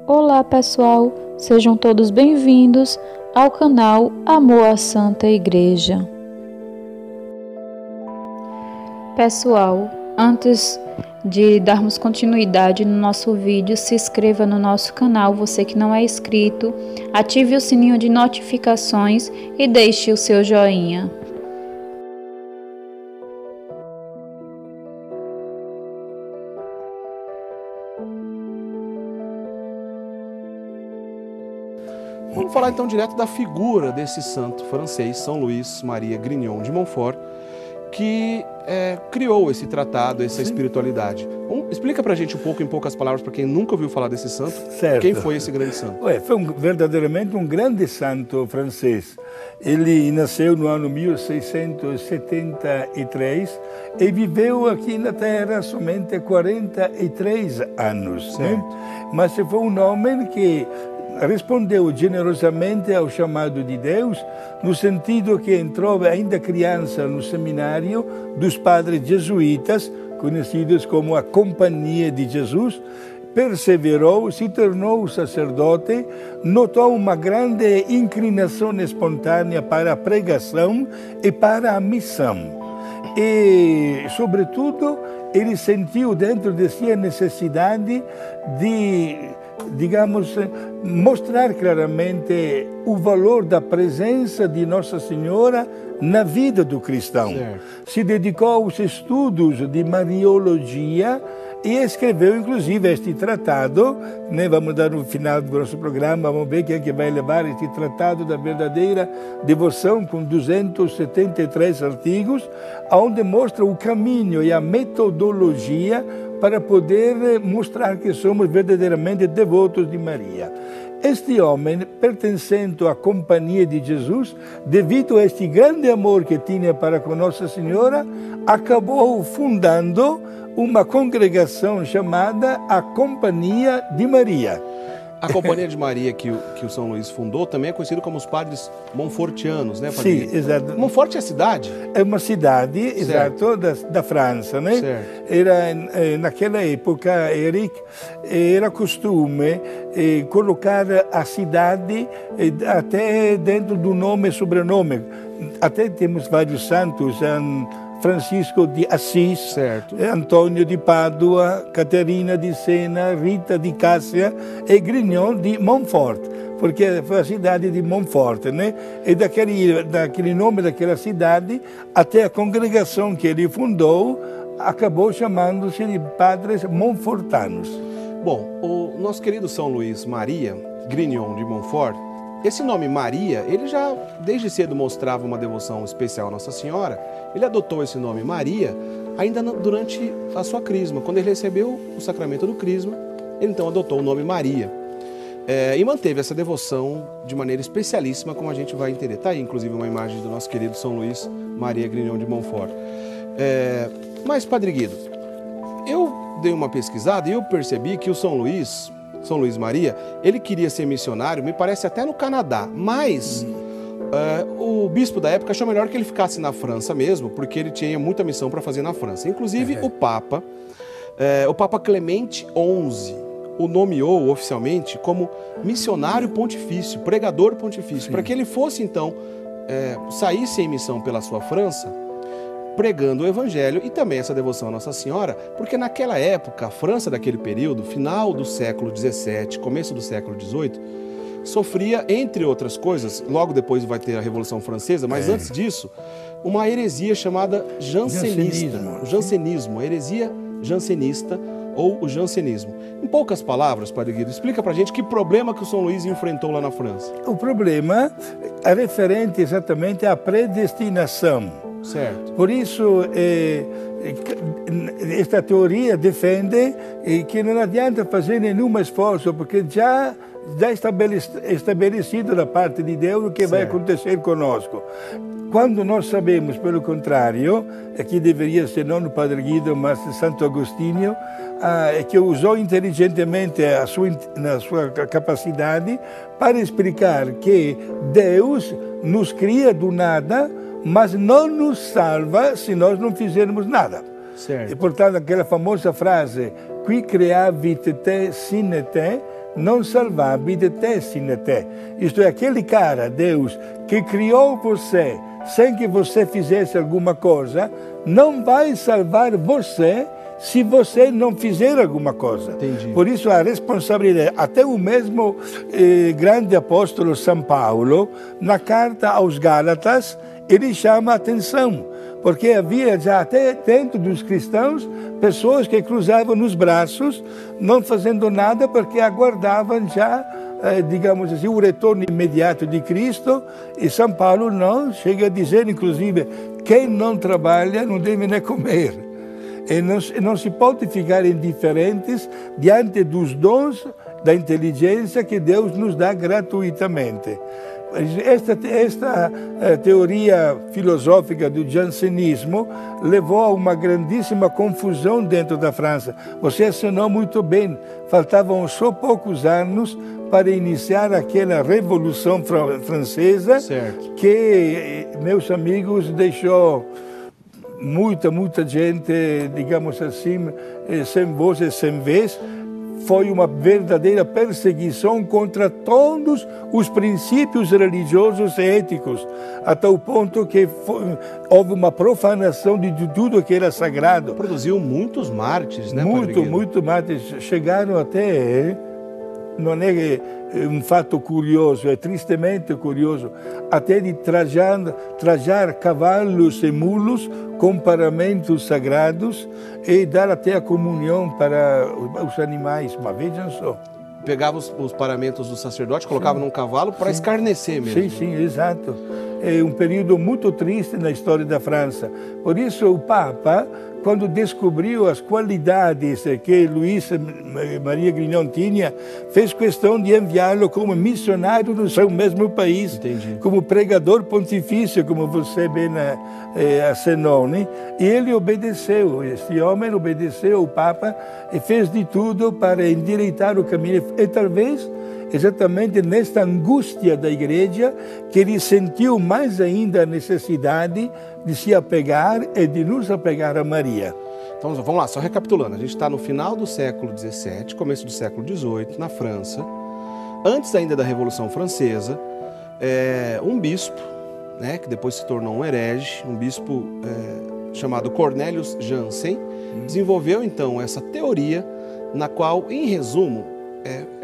Olá pessoal, sejam todos bem-vindos ao canal Amor à Santa Igreja. Pessoal, antes de darmos continuidade no nosso vídeo, se inscreva no nosso canal, você que não é inscrito, ative o sininho de notificações e deixe o seu joinha. Vamos falar então direto da figura desse santo francês, São Luís Maria Grignion de Montfort, que criou esse tratado, essa espiritualidade. Explica pra gente um pouco, em poucas palavras, para quem nunca ouviu falar desse santo, quem foi esse grande santo? Foi verdadeiramente um grande santo francês. Ele nasceu no ano 1673 e viveu aqui na Terra somente 43 anos. Né? Mas foi um homem que respondeu generosamente ao chamado de Deus, no sentido que entrou ainda criança no seminário dos padres jesuítas, conhecidos como a Companhia de Jesus, perseverou, se tornou sacerdote, notou uma grande inclinação espontânea para a pregação e para a missão. E, sobretudo, ele sentiu dentro de si a necessidade de, digamos, mostrar claramente o valor da presença de Nossa Senhora na vida do cristão. Se dedicou aos estudos de Mariologia e escreveu, inclusive, este tratado, né? Vamos dar no final do nosso programa, vamos ver quem é que vai levar este tratado da verdadeira devoção, com 273 artigos, onde mostra o caminho e a metodologia para poder mostrar que somos verdadeiramente devotos de Maria. Este homem, pertencendo à Companhia de Jesus, devido a este grande amor que tinha para com Nossa Senhora, acabou fundando uma congregação chamada a Companhia de Maria. A Companhia de Maria que o São Luís fundou também é conhecido como os padres monfortianos, né, padre? Sim, exato. Montfort é a cidade? É uma cidade, exato, da França, né? Certo. Naquela época, Eric, era costume colocar a cidade até dentro do nome e sobrenome. Até temos vários santos, Francisco de Assis, certo, Antônio de Pádua, Caterina de Sena, Rita de Cássia e Grignion de Montfort, porque foi a cidade de Montfort, né? E daquele nome daquela cidade, até a congregação que ele fundou acabou chamando-se de Padres Montfortanos. Bom, o nosso querido São Luís Maria Grignion de Montfort, esse nome Maria, ele já desde cedo mostrava uma devoção especial à Nossa Senhora. Ele adotou esse nome Maria ainda durante a sua crisma. Quando ele recebeu o sacramento do crisma, ele então adotou o nome Maria. E manteve essa devoção de maneira especialíssima, como a gente vai entender. Está aí, inclusive, uma imagem do nosso querido São Luís Maria Grignion de Montfort. Mas, Padre Guido, eu dei uma pesquisada e eu percebi que o São Luís Maria, ele queria ser missionário, me parece até no Canadá, mas o bispo da época achou melhor que ele ficasse na França mesmo, porque ele tinha muita missão para fazer na França. Inclusive o Papa Clemente XI o nomeou oficialmente como missionário pontifício, pregador pontifício, para que ele fosse então, saísse em missão pela sua França, pregando o Evangelho e também essa devoção à Nossa Senhora, porque naquela época, a França daquele período, final do século XVII, começo do século XVIII, sofria, entre outras coisas, logo depois vai ter a Revolução Francesa, mas antes disso, uma heresia chamada jansenista, o jansenismo, a heresia jansenista ou o jansenismo. Em poucas palavras, Padre Guido, explica pra gente que problema que o São Luís enfrentou lá na França. O problema é referente exatamente à predestinação. Certo. Por isso, esta teoria defende que não adianta fazer nenhum esforço, porque já estabelecido da parte de Deus o que vai acontecer conosco. Quando nós sabemos, pelo contrário, aqui deveria ser não o Padre Guido, mas Santo Agostinho, que usou inteligentemente a sua capacidade para explicar que Deus nos cria do nada, mas não nos salva se nós não fizermos nada. Certo. E, portanto, aquela famosa frase, qui creavit te sine te, non salvavi de te sine te. Isto é, aquele cara, Deus, que criou você sem que você fizesse alguma coisa, não vai salvar você se você não fizer alguma coisa. Entendi. Por isso a responsabilidade, até o mesmo grande apóstolo São Paulo, na carta aos Gálatas, ele chama a atenção, porque havia já até dentro dos cristãos pessoas que cruzavam os braços, não fazendo nada, porque aguardavam já, digamos assim, o retorno imediato de Cristo. E São Paulo não chega a dizer, inclusive, quem não trabalha não deve nem comer. E não se pode ficar indiferentes diante dos dons da inteligência que Deus nos dá gratuitamente. Esta teoria filosófica do jansenismo levou a uma grandíssima confusão dentro da França. Você assinou muito bem, faltavam só poucos anos para iniciar aquela Revolução Francesa, certo, que, meus amigos, deixou muita gente, digamos assim, sem voz e sem vez. Foi uma verdadeira perseguição contra todos os princípios religiosos e éticos, até o ponto que houve uma profanação de tudo que era sagrado. Produziu muitos mártires, né, Muito mártires. Chegaram até, não é um fato curioso, é tristemente curioso, até de trajar cavalos e mulos com paramentos sagrados e dar até a comunhão para os animais. Mas vejam só. Pegava os paramentos do sacerdote, colocava num cavalo para escarnecer mesmo. Sim, exato. É um período muito triste na história da França. Por isso o Papa, quando descobriu as qualidades que Luís Maria Grignion tinha, fez questão de enviá-lo como missionário no seu mesmo país. Entendi. Como pregador pontifício, como você bem acenou, né? E ele obedeceu, este homem obedeceu ao Papa e fez de tudo para endireitar o caminho. E talvez exatamente nesta angústia da igreja que ele sentiu mais ainda a necessidade de se apegar e de nos apegar a Maria. Então vamos lá, só recapitulando, a gente está no final do século XVII, começo do século XVIII, na França, antes ainda da Revolução Francesa, um bispo, né, que depois se tornou um herege, um bispo chamado Cornelius Jansen, desenvolveu então essa teoria na qual, em resumo,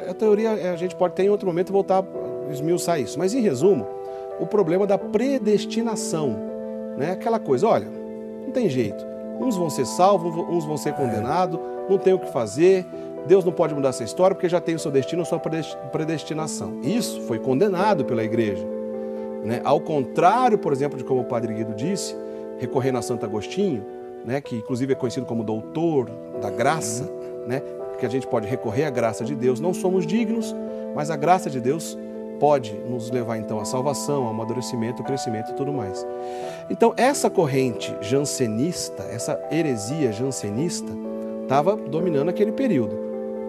a teoria a gente pode ter em outro momento voltar a esmiuçar isso, mas em resumo, o problema da predestinação, né? Aquela coisa, olha, não tem jeito, uns vão ser salvos, uns vão ser condenados, não tem o que fazer, Deus não pode mudar essa história porque já tem o seu destino, a sua predestinação. Isso foi condenado pela igreja, né? Ao contrário, por exemplo, de como o Padre Guido disse, recorrendo a Santo Agostinho, né? Que inclusive é conhecido como doutor da graça, né? Que a gente pode recorrer à graça de Deus, não somos dignos, mas a graça de Deus pode nos levar então à salvação, ao amadurecimento, ao crescimento e tudo mais. Então essa corrente jansenista, essa heresia jansenista, estava dominando aquele período.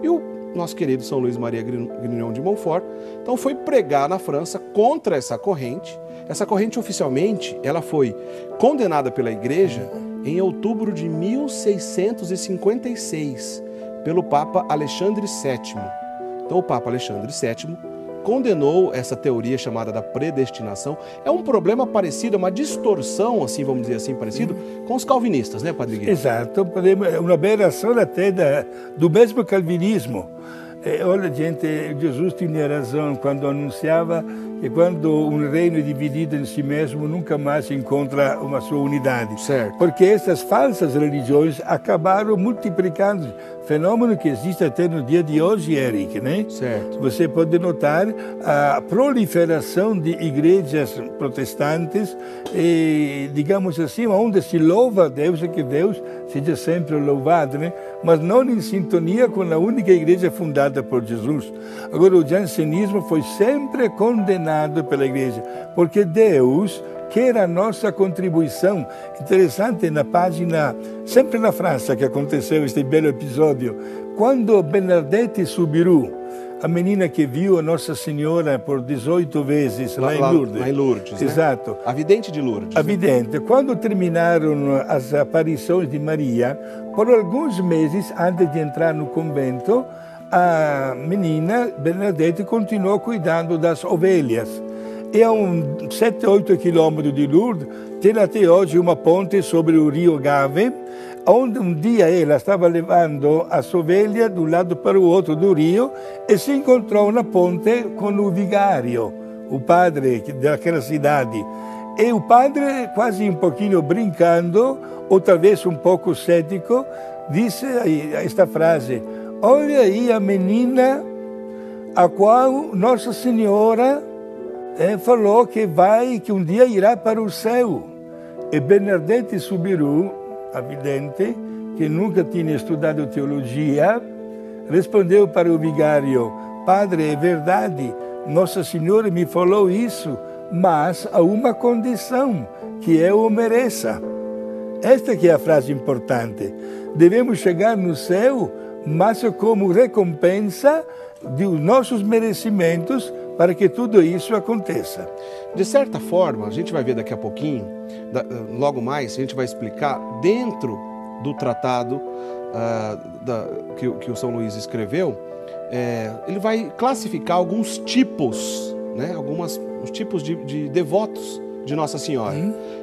E o nosso querido São Luís Maria Grignion de Montfort, então foi pregar na França contra essa corrente. Essa corrente oficialmente, ela foi condenada pela igreja em outubro de 1656, pelo Papa Alexandre VII. Então o Papa Alexandre VII condenou essa teoria chamada da predestinação. É um problema parecido, uma distorção, assim, vamos dizer assim, parecido com os calvinistas, né, Padre Guido? Exato, é uma aberração até do mesmo calvinismo. Olha, gente, Jesus tinha razão quando anunciava que quando um reino é dividido em si mesmo, nunca mais encontra uma sua unidade. Certo. Porque essas falsas religiões acabaram multiplicando, fenômeno que existe até no dia de hoje, Eric, né? Certo. Você pode notar a proliferação de igrejas protestantes, e, digamos assim, onde se louva a Deus e que Deus seja sempre louvado, né? Mas não em sintonia com a única igreja fundada por Jesus. Agora, o jansenismo foi sempre condenado pela igreja, porque Deus quer a nossa contribuição. Interessante, na página, sempre na França que aconteceu este belo episódio, quando Bernadette Soubirous, a menina que viu a Nossa Senhora por 18 vezes lá em Lourdes. Lá em Lourdes, né? Exato. A vidente de Lourdes. A vidente. Quando terminaram as aparições de Maria, por alguns meses antes de entrar no convento, a menina Bernadette continuou cuidando das ovelhas. E a uns 7, 8 quilômetros de Lourdes, tem até hoje uma ponte sobre o rio Gave, onde um dia ela estava levando as ovelhas de um lado para o outro do rio e se encontrou na ponte com o vigário, o padre daquela cidade. E o padre, quase um pouquinho brincando, ou talvez um pouco cético, disse esta frase: olha aí a menina a qual Nossa Senhora falou que um dia irá para o céu. E Bernadette Soubirous, a vidente, que nunca tinha estudado teologia, respondeu para o vigário: padre, é verdade, Nossa Senhora me falou isso, mas há uma condição, que eu o mereça. Esta que é a frase importante. Devemos chegar no céu, mas como recompensa dos nossos merecimentos, para que tudo isso aconteça. De certa forma, a gente vai ver daqui a pouquinho, logo mais, a gente vai explicar dentro do tratado que o São Luís escreveu, ele vai classificar alguns tipos, né, os tipos de devotos de Nossa Senhora.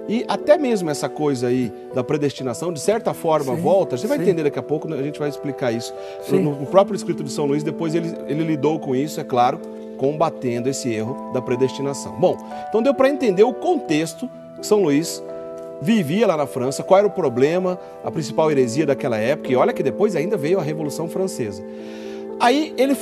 E até mesmo essa coisa aí da predestinação, de certa forma, volta, você vai entender daqui a pouco, a gente vai explicar isso. No próprio escrito de São Luís, depois ele lidou com isso, é claro, combatendo esse erro da predestinação. Bom, então deu para entender o contexto que São Luís vivia lá na França, qual era o problema, a principal heresia daquela época, e olha que depois ainda veio a Revolução Francesa. Aí ele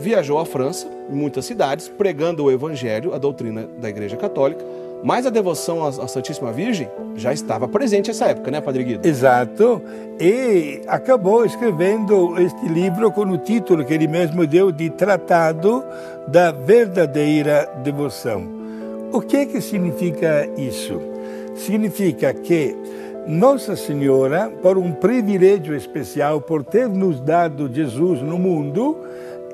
viajou à França, em muitas cidades, pregando o Evangelho, a doutrina da Igreja Católica, mas a devoção à Santíssima Virgem já estava presente nessa época, né, Padre Guido? Exato, e acabou escrevendo este livro com o título que ele mesmo deu de Tratado da Verdadeira Devoção. O que significa isso? Significa que Nossa Senhora, por um privilégio especial, por ter nos dado Jesus no mundo,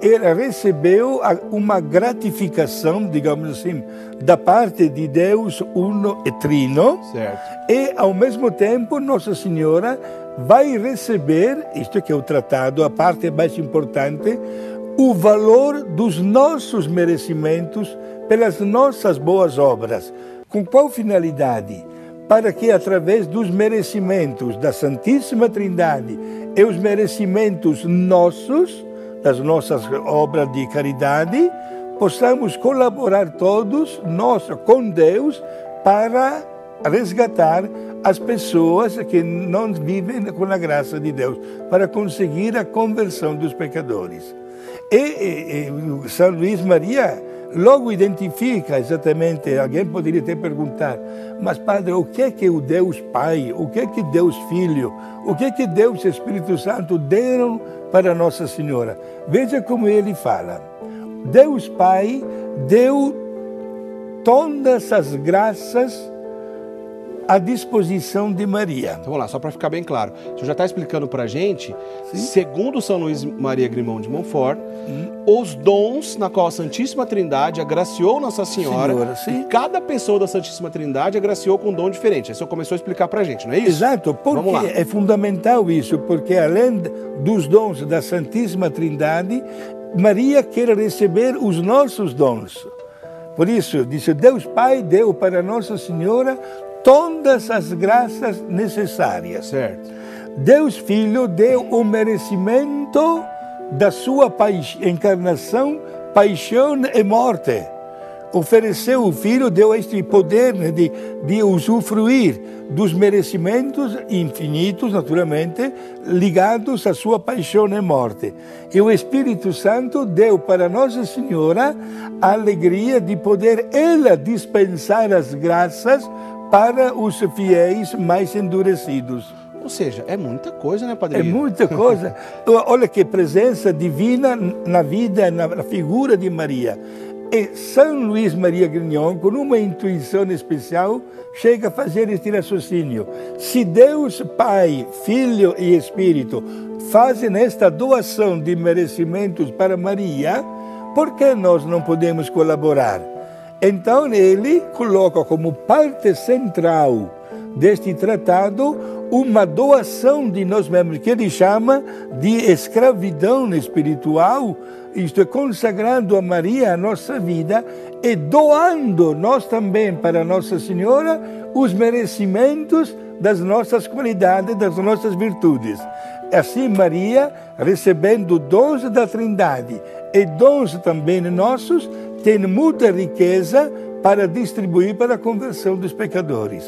ela recebeu uma gratificação, digamos assim, da parte de Deus Uno e Trino. Certo. E, ao mesmo tempo, Nossa Senhora vai receber, isto que é o tratado, a parte mais importante, o valor dos nossos merecimentos pelas nossas boas obras. Com qual finalidade? Para que, através dos merecimentos da Santíssima Trindade e os merecimentos nossos, das nossas obras de caridade, possamos colaborar todos, nós, com Deus, para resgatar as pessoas que não vivem com a graça de Deus, para conseguir a conversão dos pecadores. E São Luís Maria logo identifica exatamente, alguém poderia até perguntar, mas padre, o que é o Deus Pai, o que é Deus Filho, o que é Deus Espírito Santo deram para Nossa Senhora? Veja como ele fala. Deus Pai deu todas as graças à disposição de Maria. Então vamos lá, só para ficar bem claro. O senhor já está explicando para a gente, segundo São Luís Maria Grimond de Montfort, os dons na qual a Santíssima Trindade agraciou Nossa Senhora, e cada pessoa da Santíssima Trindade agraciou com um dom diferente. Aí o senhor começou a explicar para a gente, não é isso? Exato, porque é fundamental isso, porque além dos dons da Santíssima Trindade, Maria quer receber os nossos dons. Por isso, disse, Deus Pai deu para Nossa Senhora todas as graças necessárias. Certo. Deus Filho deu o merecimento da sua encarnação, paixão e morte. Ofereceu o Filho, deu este poder de usufruir dos merecimentos infinitos, naturalmente, ligados à sua paixão e morte. E o Espírito Santo deu para Nossa Senhora a alegria de poder ela dispensar as graças para os fiéis mais endurecidos. Ou seja, é muita coisa, né, Padre? É muita coisa. Olha que presença divina na vida, na figura de Maria. E São Luís Maria Grignion, com uma intuição especial, chega a fazer este raciocínio. Se Deus Pai, Filho e Espírito fazem esta doação de merecimentos para Maria, por que nós não podemos colaborar? Então ele coloca como parte central deste tratado uma doação de nós mesmos, que ele chama de escravidão espiritual, isto é, consagrando a Maria a nossa vida e doando nós também para Nossa Senhora os merecimentos das nossas qualidades, das nossas virtudes. Assim Maria, recebendo dons da Trindade e dons também nossos, tem muita riqueza para distribuir para a conversão dos pecadores.